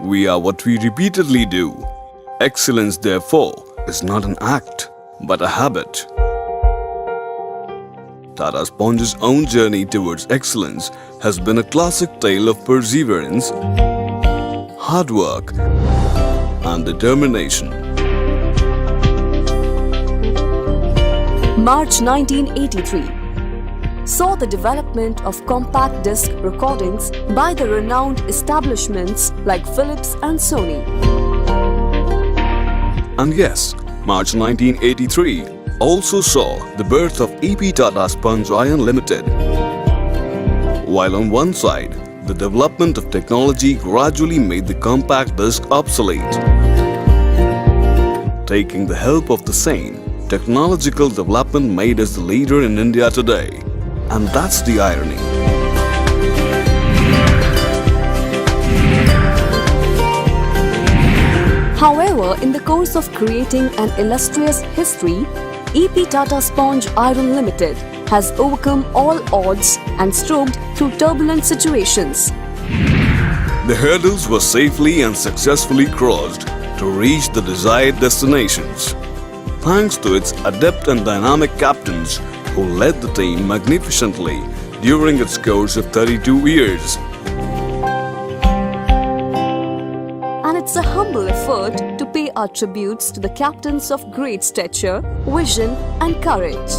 We are what we repeatedly do. Excellence, therefore, is not an act, but a habit. Tata Sponge's own journey towards excellence has been a classic tale of perseverance, hard work, and determination. March 1983 saw the development of compact disc recordings by the renowned establishments like Philips and Sony. And yes, March 1983 also saw the birth of EP Tata Sponge Iron Limited. While on one side, the development of technology gradually made the compact disc obsolete. Taking the help of the same, technological development made us the leader in India today. And that's the irony. However, in the course of creating an illustrious history, EP Tata Sponge Iron Limited has overcome all odds and stroked through turbulent situations. The hurdles were safely and successfully crossed to reach the desired destinations, thanks to its adept and dynamic captains who led the team magnificently during its course of 32 years. And it's a humble effort to pay our tributes to the captains of great stature, vision and courage.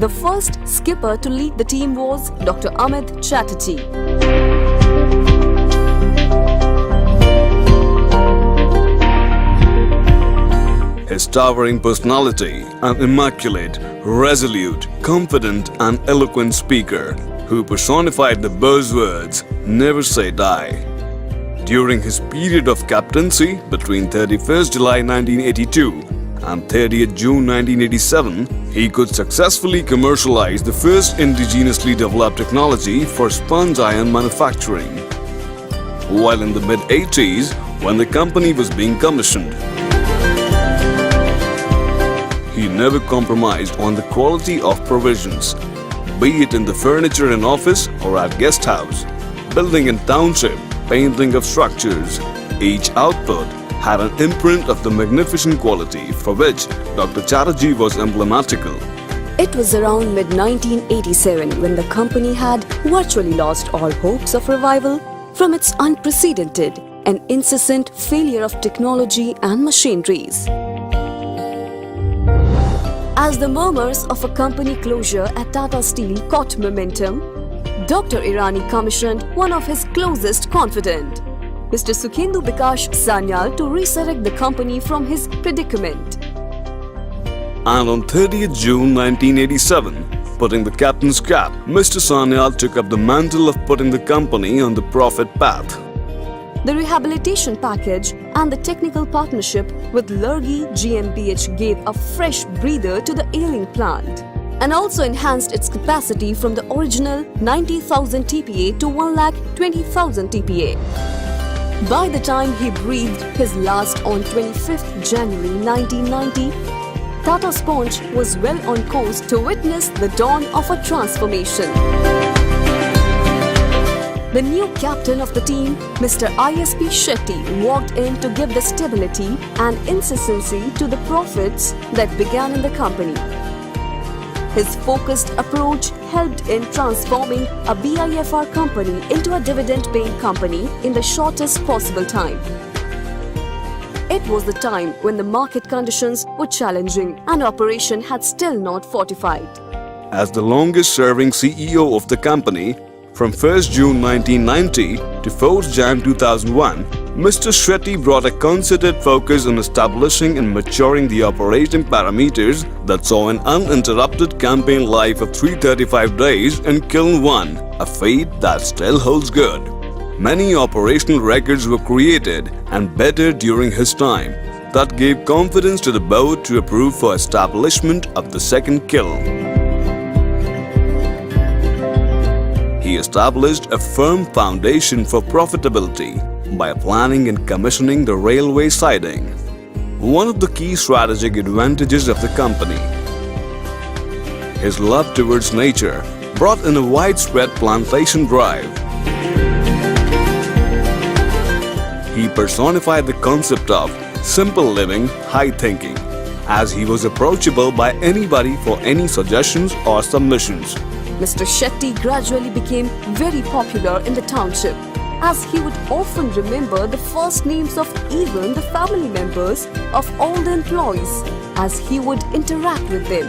The first skipper to lead the team was Dr. Amit Chatterjee. His towering personality, an immaculate, resolute, confident and eloquent speaker who personified the buzzwords "Never Say Die." During his period of captaincy between 31st July 1982 and 30th June 1987, he could successfully commercialize the first indigenously developed technology for sponge iron manufacturing. While in the mid-80s, when the company was being commissioned, he never compromised on the quality of provisions, be it in the furniture in office or at guest house, building in township, painting of structures. Each output had an imprint of the magnificent quality for which Dr. Chatterjee was emblematical. It was around mid-1987 when the company had virtually lost all hopes of revival from its unprecedented and incessant failure of technology and machineries. As the murmurs of a company closure at Tata Steel caught momentum, Dr. Irani commissioned one of his closest confidant, Mr. Sukhendu Bikash Sanyal, to resurrect the company from his predicament. And on 30th June 1987, putting the captain's cap, Mr. Sanyal took up the mantle of putting the company on the profit path. The rehabilitation package and the technical partnership with Lurgi GmbH gave a fresh breather to the ailing plant and also enhanced its capacity from the original 90,000 TPA to 1,20,000 TPA. By the time he breathed his last on 25th January 1990, Tata Sponge was well on course to witness the dawn of a transformation. The new captain of the team, Mr. ISP Shetty, walked in to give the stability and consistency to the profits that began in the company. His focused approach helped in transforming a BIFR company into a dividend-paying company in the shortest possible time. It was the time when the market conditions were challenging and operation had still not fortified. As the longest-serving CEO of the company, from 1st June 1990 to 4th Jan 2001, Mr. Shetty brought a concerted focus on establishing and maturing the operating parameters that saw an uninterrupted campaign life of 335 days in Kiln 1, a feat that still holds good. Many operational records were created and better during his time that gave confidence to the board to approve for establishment of the second kiln. He established a firm foundation for profitability by planning and commissioning the railway siding, one of the key strategic advantages of the company. His love towards nature brought in a widespread plantation drive. He personified the concept of simple living, high thinking, as he was approachable by anybody for any suggestions or submissions. Mr. Shetty gradually became very popular in the township, as he would often remember the first names of even the family members of all the employees, as he would interact with them.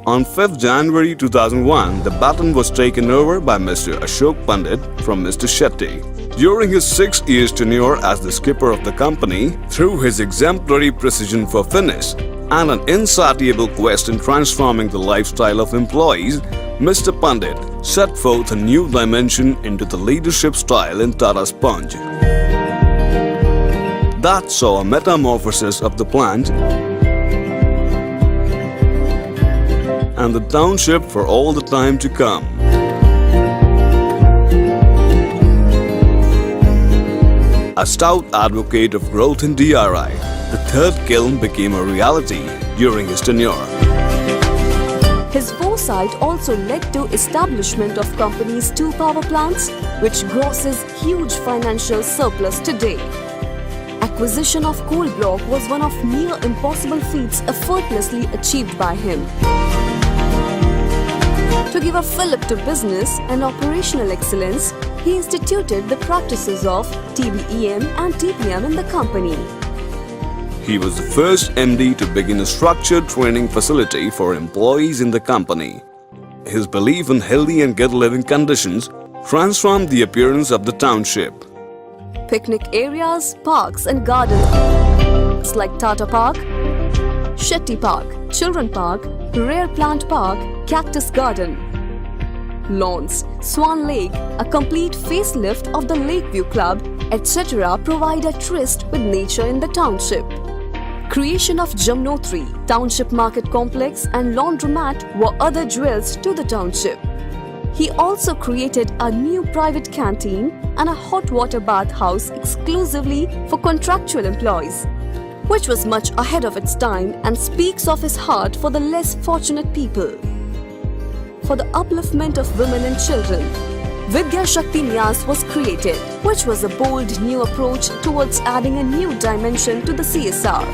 On 5th January 2001, the baton was taken over by Mr. Ashok Pandit from Mr. Shetty. During his 6 years tenure as the skipper of the company, through his exemplary precision for finish and an insatiable quest in transforming the lifestyle of employees, Mr. Pandit set forth a new dimension into the leadership style in Tata Sponge. That saw a metamorphosis of the plant and the township for all the time to come. A stout advocate of growth in DRI, the third kiln became a reality during his tenure. His foresight also led to establishment of company's 2 power plants, which grosses huge financial surplus today. Acquisition of coal block was one of near impossible feats effortlessly achieved by him. To give a fillip to business and operational excellence, he instituted the practices of TBEM and TPM in the company. He was the first MD to begin a structured training facility for employees in the company. His belief in healthy and good living conditions transformed the appearance of the township. Picnic areas, parks and gardens like Tata Park, Shetty Park, Children Park, Rare Plant Park, Cactus Garden, lawns, Swan Lake, a complete facelift of the Lakeview Club, etc. provide a tryst with nature in the township. Creation of Jamnotri, Township Market Complex and Laundromat were other jewels to the township. He also created a new private canteen and a hot water bath house exclusively for contractual employees, which was much ahead of its time and speaks of his heart for the less fortunate people. For the upliftment of women and children, Vidya Shakti Nyas was created, which was a bold new approach towards adding a new dimension to the CSR.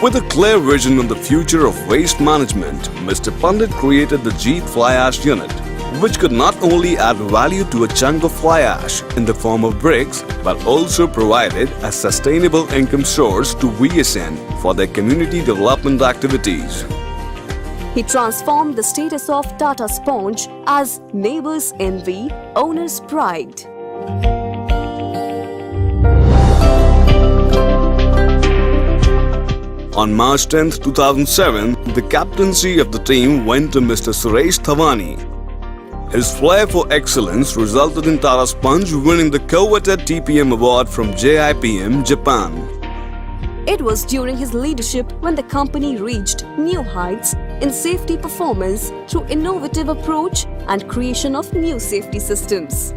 With a clear vision on the future of waste management, Mr. Pandit created the Jeet Fly Ash Unit, which could not only add value to a chunk of fly ash in the form of bricks, but also provided a sustainable income source to VSN for their community development activities. He transformed the status of Tata Sponge as neighbor's envy, owner's pride. On March 10, 2007, the captaincy of the team went to Mr. Suresh Thawani. His flair for excellence resulted in Tata Sponge winning the coveted TPM award from JIPM, Japan. It was during his leadership when the company reached new heights in safety performance through innovative approach and creation of new safety systems.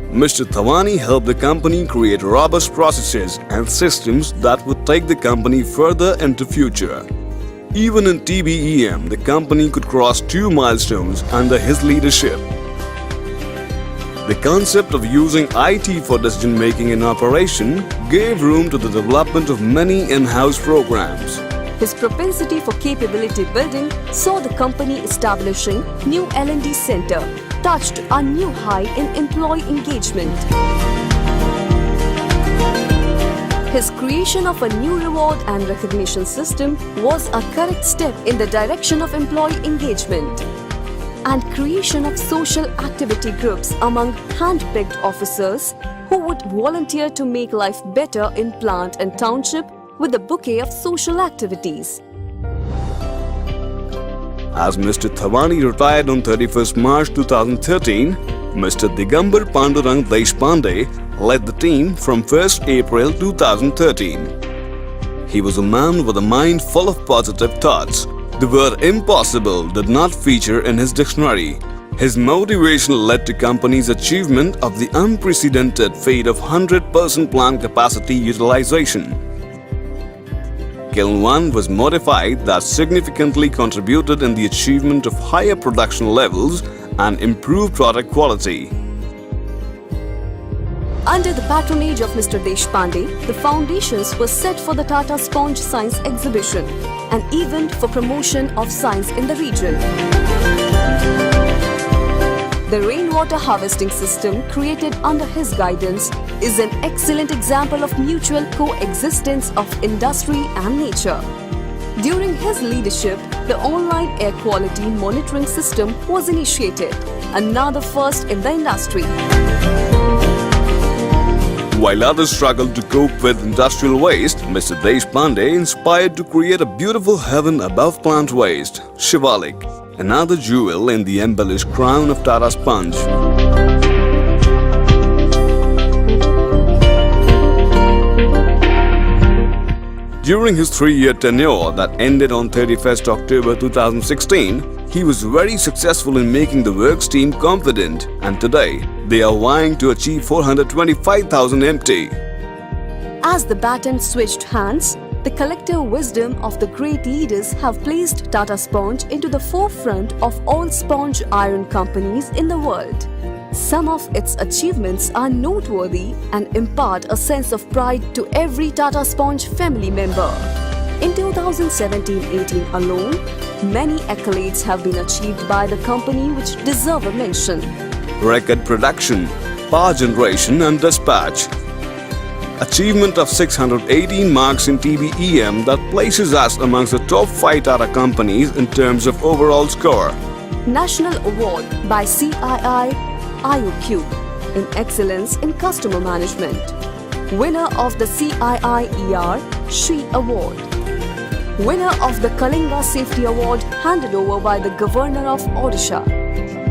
Mr. Thawani helped the company create robust processes and systems that would take the company further into future. Even in TBEM, the company could cross 2 milestones under his leadership. The concept of using IT for decision-making in operation gave room to the development of many in-house programs. His propensity for capability building saw the company establishing new L&D center, touched a new high in employee engagement. His creation of a new reward and recognition system was a correct step in the direction of employee engagement. And creation of social activity groups among hand-picked officers who would volunteer to make life better in plant and township with a bouquet of social activities. As Mr. Thawani retired on 31st March 2013, Mr. Digambar Pandurang Deshpande led the team from 1st April 2013. He was a man with a mind full of positive thoughts. The word impossible did not feature in his dictionary. His motivation led to company's achievement of the unprecedented feat of 100% plant capacity utilization. Kiln 1 was modified that significantly contributed in the achievement of higher production levels and improved product quality. Under the patronage of Mr. Deshpande, the foundations were set for the Tata Sponge Science Exhibition, an event for promotion of science in the region. The rainwater harvesting system created under his guidance is an excellent example of mutual coexistence of industry and nature. During his leadership, the online air quality monitoring system was initiated, another first in the industry. While others struggled to cope with industrial waste, Mr. Deshpande inspired to create a beautiful heaven above plant waste, Shivalik, another jewel in the embellished crown of Tata Sponge. During his 3-year tenure that ended on 31st October 2016, he was very successful in making the works team confident, and today they are vying to achieve 425,000 MT. As the baton switched hands, the collective wisdom of the great leaders have placed Tata Sponge into the forefront of all sponge iron companies in the world. Some of its achievements are noteworthy and impart a sense of pride to every Tata Sponge family member. In 2017-18 alone, many accolades have been achieved by the company which deserve a mention. Record production, power generation and dispatch. Achievement of 618 marks in TBEM that places us amongst the top 5 Tata companies in terms of overall score. National Award by CII IOQ in Excellence in Customer Management. Winner of the CII Shri Award. Winner of the Kalinga Safety Award handed over by the Governor of Odisha.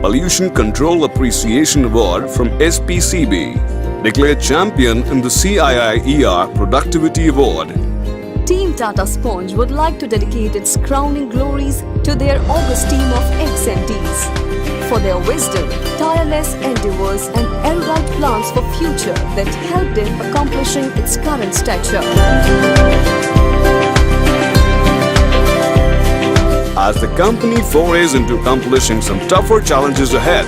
Pollution Control Appreciation Award from SPCB. Declared champion in the CII Productivity Award. Team Tata Sponge would like to dedicate its crowning glories to their august team of ex-MDs for their wisdom, tireless endeavors and erudite plans for future that helped in accomplishing its current stature. As the company forays into accomplishing some tougher challenges ahead,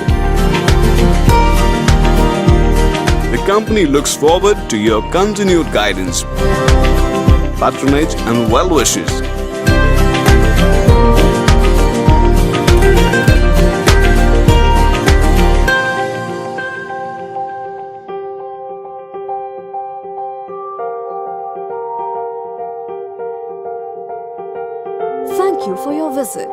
the company looks forward to your continued guidance, patronage and well wishes. Thank you for your visit.